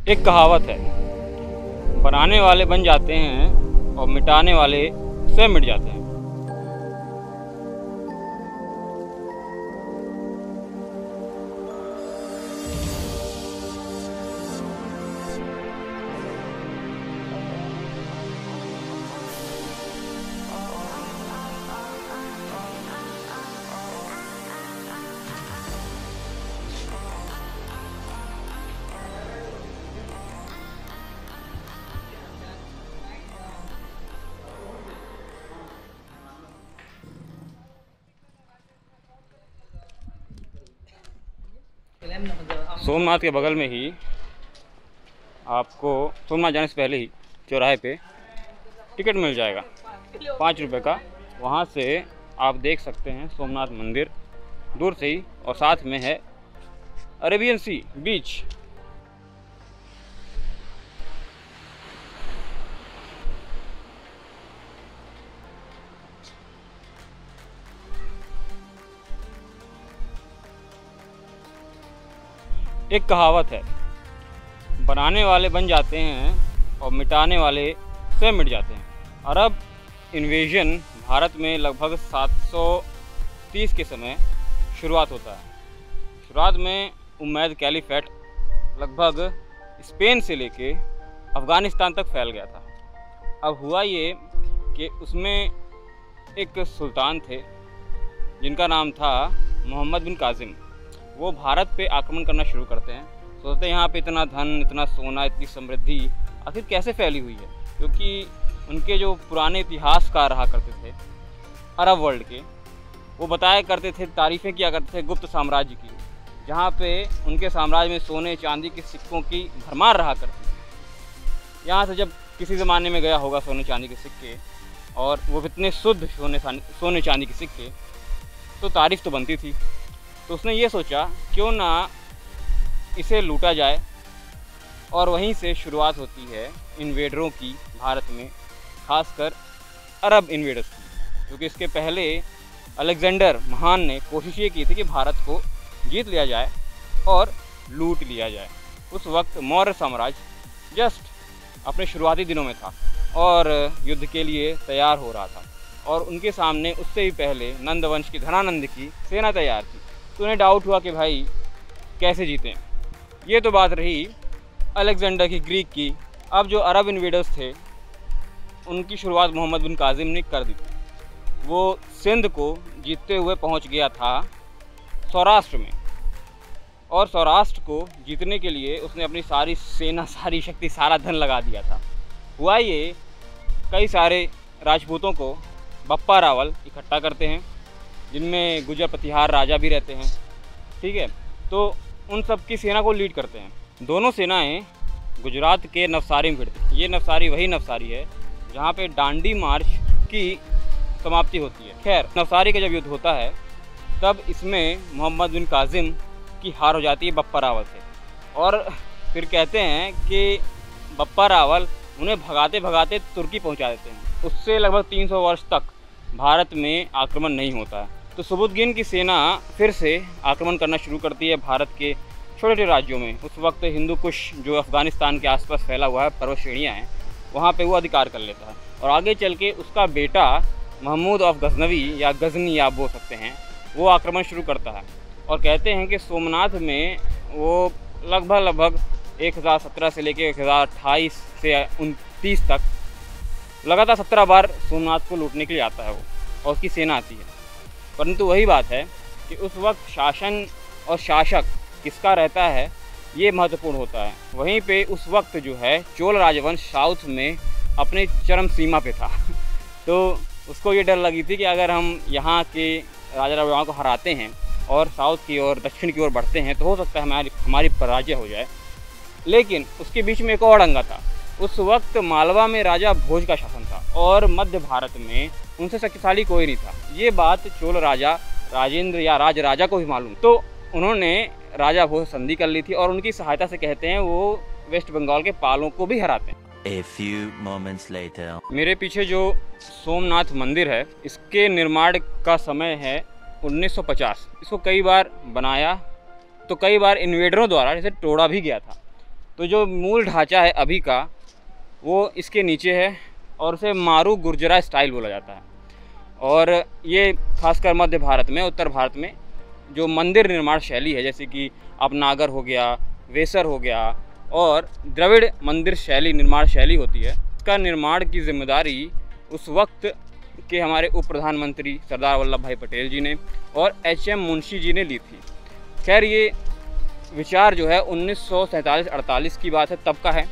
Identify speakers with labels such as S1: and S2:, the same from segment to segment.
S1: एक कहावत है, बनाने वाले बन जाते हैं और मिटाने वाले स्वयं मिट जाते हैं। सोमनाथ के बगल में ही आपको सोमनाथ जाने से पहले ही चौराहे पे टिकट मिल जाएगा 5 रुपये का। वहाँ से आप देख सकते हैं सोमनाथ मंदिर दूर से ही, और साथ में है अरेबियन सी बीच। एक कहावत है, बनाने वाले बन जाते हैं और मिटाने वाले स्वयं मिट जाते हैं। अरब इन्वेजन भारत में लगभग 730 के समय शुरुआत होता है। शुरुआत में उमैद कैलिफेट लगभग स्पेन से लेके अफ़गानिस्तान तक फैल गया था। अब हुआ ये कि उसमें एक सुल्तान थे जिनका नाम था मोहम्मद बिन कासिम। वो भारत पे आक्रमण करना शुरू करते हैं। सोचते हैं यहाँ पे इतना धन, इतना सोना, इतनी समृद्धि आखिर कैसे फैली हुई है, क्योंकि उनके जो पुराने इतिहासकार रहा करते थे अरब वर्ल्ड के, वो बताया करते थे, तारीफ़ें किया करते थे गुप्त साम्राज्य की, जहाँ पे उनके साम्राज्य में सोने चांदी के सिक्कों की भरमार रहा करती थी। यहाँ से जब किसी ज़माने में गया होगा सोने चांदी के सिक्के, और वो इतने शुद्ध सोने चांदी के सिक्के, तो तारीफ़ तो बनती थी। तो उसने ये सोचा क्यों ना इसे लूटा जाए, और वहीं से शुरुआत होती है इन्वेडरों की भारत में, खासकर अरब इन्वेडर्स की। क्योंकि इसके पहले अलेक्जेंडर महान ने कोशिश ये की थी कि भारत को जीत लिया जाए और लूट लिया जाए। उस वक्त मौर्य साम्राज्य जस्ट अपने शुरुआती दिनों में था और युद्ध के लिए तैयार हो रहा था, और उनके सामने उससे भी पहले नंद वंश की, धनानंद की सेना तैयार थी। तो उन्हें डाउट हुआ कि भाई कैसे जीतें। ये तो बात रही अलेक्जेंडर की, ग्रीक की। अब जो अरब इन्वेडर्स थे उनकी शुरुआत मोहम्मद बिन कासिम ने कर दी थी। वो सिंध को जीतते हुए पहुंच गया था सौराष्ट्र में, और सौराष्ट्र को जीतने के लिए उसने अपनी सारी सेना, सारी शक्ति, सारा धन लगा दिया था। हुआ ये, कई सारे राजपूतों को बप्पा रावल इकट्ठा करते हैं, जिनमें गुजर प्रतिहार राजा भी रहते हैं, ठीक है। तो उन सब की सेना को लीड करते हैं। दोनों सेनाएं गुजरात के नवसारी में भिड़ती हैं। ये नवसारी वही नवसारी है जहाँ पे डांडी मार्च की समाप्ति होती है। खैर, नवसारी का जब युद्ध होता है तब इसमें मोहम्मद बिन कासिम की हार हो जाती है बप्पा रावल से, और फिर कहते हैं कि बप्पा रावल उन्हें भगाते भगाते तुर्की पहुँचा देते हैं। उससे लगभग 300 वर्ष तक भारत में आक्रमण नहीं होता है। तो सुबुद्दीन की सेना फिर से आक्रमण करना शुरू करती है भारत के छोटे छोटे राज्यों में। उस वक्त हिंदू कुश जो अफ़गानिस्तान के आसपास फैला हुआ है, पर्वत श्रेणियाँ हैं, वहाँ पे वो अधिकार कर लेता है। और आगे चल के उसका बेटा महमूद ऑफ गजनवी या गजनी आप बोल सकते हैं, वो आक्रमण शुरू करता है। और कहते हैं कि सोमनाथ में वो लगभग 1017 से लेकर 1028 से 29 तक लगातार 17 बार सोमनाथ को लूटने के लिए आता है वो, और उसकी सेना आती है। परंतु वही बात है कि उस वक्त शासन और शासक किसका रहता है, ये महत्वपूर्ण होता है। वहीं पे उस वक्त जो है चोल राजवंश साउथ में अपने चरम सीमा पे था। तो उसको ये डर लगी थी कि अगर हम यहाँ के राजा रविवाओं को हराते हैं और साउथ की ओर, दक्षिण की ओर बढ़ते हैं, तो हो सकता है हमारी पराजय हो जाए। लेकिन उसके बीच में एक और दंगा था। उस वक्त मालवा में राजा भोज का शासन था, और मध्य भारत में उनसे शक्तिशाली कोई नहीं था। ये बात चोल राजा राजेंद्र या राजा को भी मालूम। तो उन्होंने राजा भोज संधि कर ली थी, और उनकी सहायता से कहते हैं वो वेस्ट बंगाल के पालों को भी हराते हैं।
S2: A few moments later.
S1: मेरे पीछे जो सोमनाथ मंदिर है, इसके निर्माण का समय है 1950। इसको कई बार बनाया, तो कई बार इन्वेडरों द्वारा जैसे तोड़ा भी गया था। तो जो मूल ढांचा है अभी का वो इसके नीचे है और उसे मारू गुर्जरा स्टाइल बोला जाता है। और ये खासकर मध्य भारत में, उत्तर भारत में जो मंदिर निर्माण शैली है, जैसे कि अब नागर हो गया, वेसर हो गया और द्रविड़ मंदिर शैली निर्माण शैली होती है, इसका निर्माण की जिम्मेदारी उस वक्त के हमारे उप प्रधानमंत्री सरदार वल्लभ भाई पटेल जी ने और एच.एम. मुंशी जी ने ली थी। खैर ये विचार जो है 1947-48 की बात है, तब का है।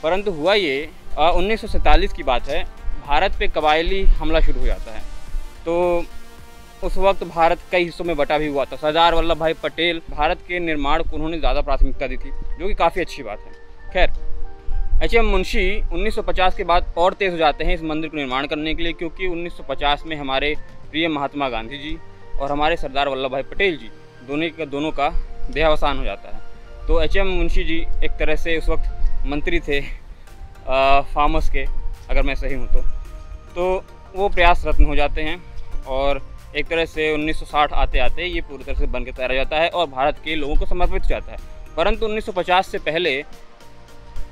S1: परंतु हुआ ये 1947 की बात है, भारत पे कबायली हमला शुरू हो जाता है। तो उस वक्त भारत कई हिस्सों में बटा भी हुआ था। सरदार वल्लभ भाई पटेल भारत के निर्माण को उन्होंने ज़्यादा प्राथमिकता दी थी, जो कि काफ़ी अच्छी बात है। खैर एच.एम. मुंशी 1950 के बाद और तेज़ हो जाते हैं इस मंदिर को निर्माण करने के लिए, क्योंकि 1950 में हमारे प्रिय महात्मा गांधी जी और हमारे सरदार वल्लभ भाई पटेल जी दोनों का देहावसान हो जाता है। तो एच.एम. मुंशी जी एक तरह से उस वक्त मंत्री थे फार्मर्स के, अगर मैं सही हूँ तो वो प्रयास रत्न हो जाते हैं और एक तरह से 1960 आते आते ये पूरी तरह से बन के तैयार हो जाता है और भारत के लोगों को समर्पित हो जाता है। परंतु 1950 से पहले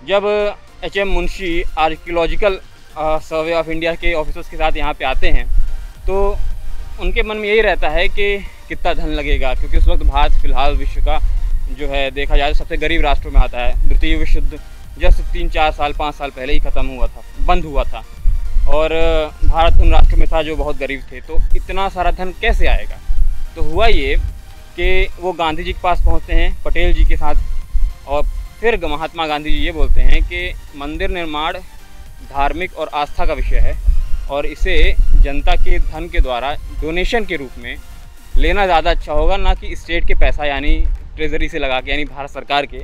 S1: जब HM. Munshi archaeological survey of India के ऑफिसर्स के साथ यहाँ पे आते हैं तो उनके मन में यही रहता है कि कितना धन लगेगा, क्योंकि उस वक्त भारत फिलहाल विश्व का जो है देखा जाए सबसे गरीब राष्ट्रों में आता है। द्वितीय विश्व युद्ध जस्ट 3-4 साल 5 साल पहले ही ख़त्म हुआ था, बंद हुआ था और भारत उन राष्ट्रों में था जो बहुत गरीब थे। तो इतना सारा धन कैसे आएगा? तो हुआ ये कि वो गांधी जी के पास पहुंचते हैं पटेल जी के साथ और फिर महात्मा गांधी जी ये बोलते हैं कि मंदिर निर्माण धार्मिक और आस्था का विषय है और इसे जनता के धन के द्वारा डोनेशन के रूप में लेना ज़्यादा अच्छा होगा, ना कि स्टेट के पैसा यानी ट्रेजरी से लगा के, यानी भारत सरकार के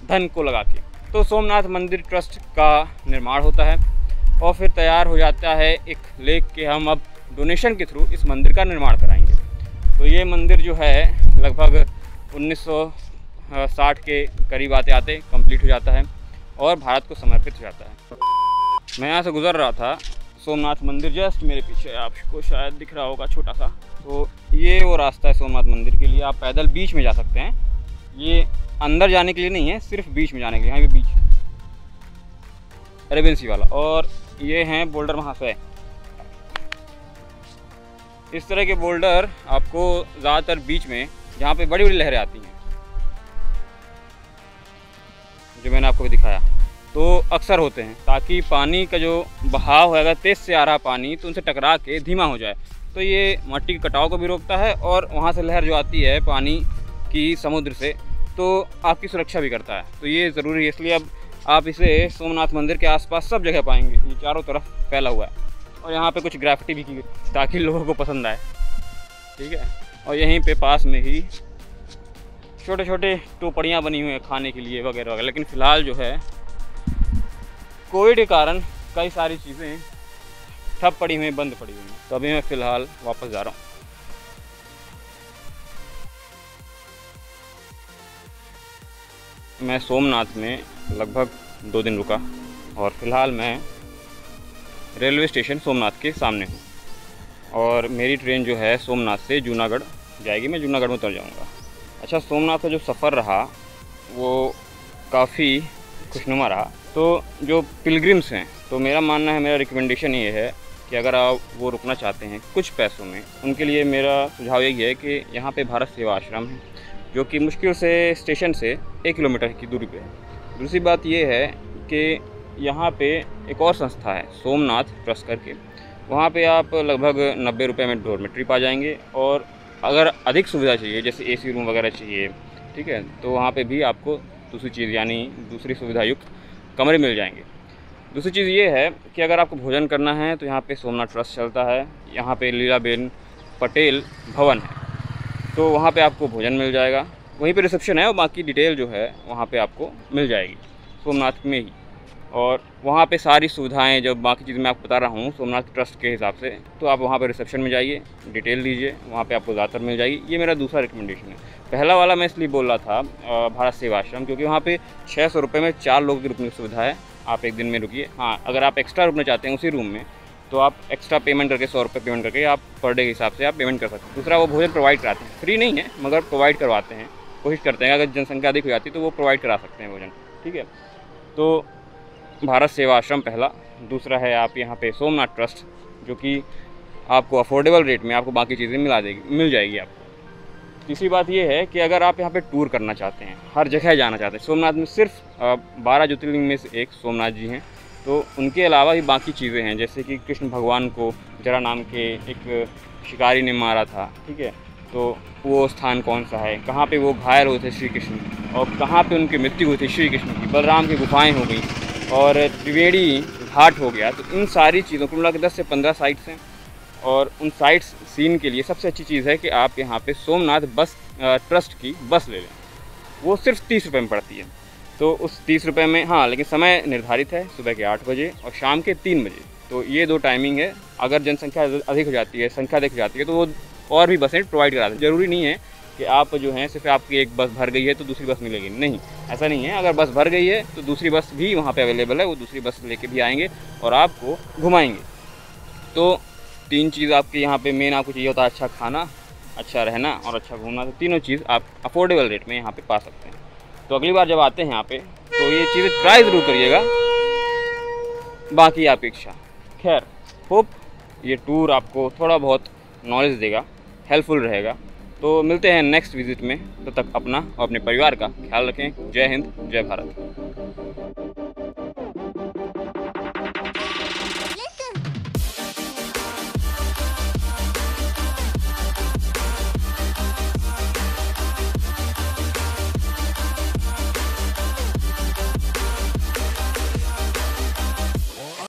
S1: धन को लगा के। तो सोमनाथ मंदिर ट्रस्ट का निर्माण होता है और फिर तैयार हो जाता है एक लेख के हम अब डोनेशन के थ्रू इस मंदिर का निर्माण कराएंगे। तो ये मंदिर जो है लगभग 1960 के करीब आते आते कंप्लीट हो जाता है और भारत को समर्पित हो जाता है। मैं यहाँ से गुज़र रहा था, सोमनाथ मंदिर जस्ट मेरे पीछे आपको शायद दिख रहा होगा छोटा सा। तो ये वो रास्ता है सोमनाथ मंदिर के लिए, आप पैदल बीच में जा सकते हैं। ये अंदर जाने के लिए नहीं है, सिर्फ बीच में जाने के लिए। यहाँ पे बीच अरेबियन सी वाला। और ये हैं बोल्डर महाशय। इस तरह के बोल्डर आपको ज़्यादातर बीच में जहाँ पे बड़ी बड़ी लहरें आती हैं, जो मैंने आपको भी दिखाया, तो अक्सर होते हैं, ताकि पानी का जो बहाव होगा तेज़ से आ रहा पानी तो उनसे टकरा के धीमा हो जाए। तो ये मट्टी के कटाव को भी रोकता है और वहाँ से लहर जो आती है पानी की समुद्र से, तो आपकी सुरक्षा भी करता है। तो ये ज़रूरी है, इसलिए अब आप इसे सोमनाथ मंदिर के आसपास सब जगह पाएंगे। ये चारों तरफ फैला हुआ है और यहाँ पे कुछ ग्राफिटी भी की ताकि लोगों को पसंद आए, ठीक है। और यहीं पे पास में ही छोटे छोटे टोपड़ियाँ बनी हुई हैं खाने के लिए वगैरह वगैरह। लेकिन फ़िलहाल जो है कोविड के कारण कई सारी चीज़ें ठप पड़ी हुई, बंद पड़ी हुई हैं। तो अभी मैं फ़िलहाल वापस जा रहा हूँ। मैं सोमनाथ में लगभग 2 दिन रुका और फ़िलहाल मैं रेलवे स्टेशन सोमनाथ के सामने हूँ और मेरी ट्रेन जो है सोमनाथ से जूनागढ़ जाएगी। मैं जूनागढ़ में उतर जाऊँगा। अच्छा, सोमनाथ का जो सफ़र रहा वो काफ़ी खुशनुमा रहा। तो जो पिलग्रिम्स हैं, तो मेरा मानना है, मेरा रिकमेंडेशन ये है कि अगर आप वो रुकना चाहते हैं कुछ पैसों में, उनके लिए मेरा सुझाव यही है कि यहाँ पे भारत सेवा आश्रम है, जो कि मुश्किल से स्टेशन से 1 किलोमीटर की दूरी पे है। दूसरी बात ये है कि यहाँ पे एक और संस्था है सोमनाथ ट्रस्ट करके, वहाँ पे आप लगभग 90 रुपये में डॉर्मेट्री पा जाएंगे और अगर अधिक सुविधा चाहिए जैसे एसी रूम वगैरह चाहिए, ठीक है, तो वहाँ पे भी आपको दूसरी चीज़ यानी दूसरी सुविधा युक्त कमरे मिल जाएंगे। दूसरी चीज़ ये है कि अगर आपको भोजन करना है तो यहाँ पे सोमनाथ ट्रस्ट चलता है। यहाँ पे लीलाबेन पटेल भवन है, तो वहाँ पे आपको भोजन मिल जाएगा। वहीं पे रिसेप्शन है और बाकी डिटेल जो है वहाँ पे आपको मिल जाएगी सोमनाथ में ही। और वहाँ पे सारी सुविधाएं, जब बाकी चीज़ मैं आपको बता रहा हूँ सोमनाथ ट्रस्ट के हिसाब से, तो आप वहाँ पे रिसेप्शन में जाइए, डिटेल दीजिए, वहाँ पे आपको ज़्यादातर मिल जाएगी। ये मेरा दूसरा रिकमेंडेशन है। पहला वाला मैं इसलिए बोल रहा था भारत सेवा आश्रम, क्योंकि वहाँ पे 600 रुपये में 4 लोगों की रुकने की सुविधा है। आप 1 दिन में रुकिए। हाँ, अगर आप एक्स्ट्रा रुकना चाहते हैं उसी रूम में तो आप एक्स्ट्रा पेमेंट करके 100 रुपये पेमेंट करके आप पर डे के हिसाब से आप पेमेंट कर सकते हैं। दूसरा, वो भोजन प्रोवाइड कराते हैं, फ्री नहीं है मगर प्रोवाइड करवाते हैं, कोशिश करते हैं। अगर जनसंख्या अधिक हो जाती है तो वो प्रोवाइड करा सकते हैं भोजन, ठीक है। तो भारत सेवा आश्रम पहला, दूसरा है आप यहाँ पे सोमनाथ ट्रस्ट, जो कि आपको अफोर्डेबल रेट में आपको बाकी चीज़ें मिल जाएगी आपको। तीसरी बात ये है कि अगर आप यहाँ पे टूर करना चाहते हैं, हर जगह जाना चाहते हैं, सोमनाथ में सिर्फ 12 ज्योतिर्लिंग में से एक सोमनाथ जी हैं, तो उनके अलावा भी बाकी चीज़ें हैं, जैसे कि कृष्ण भगवान को जरा नाम के एक शिकारी ने मारा था, ठीक है, तो वो स्थान कौन सा है, कहाँ पे वो घायल हुए थे श्री कृष्ण, और कहाँ पे उनकी मृत्यु हुई थी श्री कृष्ण की, बलराम की गुफाएँ हो गई, और त्रिवेणी घाट हो गया। तो इन सारी चीज़ों को मिला के 10 से 15 साइट्स हैं, और उन साइट्स सीन के लिए सबसे अच्छी चीज़ है कि आप यहाँ पे सोमनाथ बस ट्रस्ट की बस ले लें। वो सिर्फ 30 रुपये में पड़ती है। तो उस 30 रुपये में, हाँ, लेकिन समय निर्धारित है सुबह के 8 बजे और शाम के 3 बजे। तो ये 2 टाइमिंग है। अगर जनसंख्या अधिक हो जाती है, संख्या अधिक हो जाती है, तो वो और भी बसें प्रोवाइड कराते हैं। ज़रूरी नहीं है कि आप जो हैं सिर्फ आपकी एक बस भर गई है तो दूसरी बस मिलेगी, नहीं, ऐसा नहीं है। अगर बस भर गई है तो दूसरी बस भी वहाँ पे अवेलेबल है, वो दूसरी बस लेके भी आएंगे और आपको घुमाएंगे। तो 3 चीज़ आपके यहाँ पे मेन आपको चाहिए होता है, अच्छा खाना, अच्छा रहना और अच्छा घूमना। तो तीनों चीज़ आप अफोर्डेबल रेट में यहाँ पे पा सकते हैं। तो अगली बार जब आते हैं यहाँ पे तो ये चीज़ें ट्राई ज़रूर करिएगा, बाकी आपकी इच्छा। खैर, होप ये टूर आपको थोड़ा बहुत नॉलेज देगा, हेल्पफुल रहेगा। तो मिलते हैं नेक्स्ट विज़िट में, तब तक अपना और अपने परिवार का ख्याल रखें। जय हिंद, जय भारत।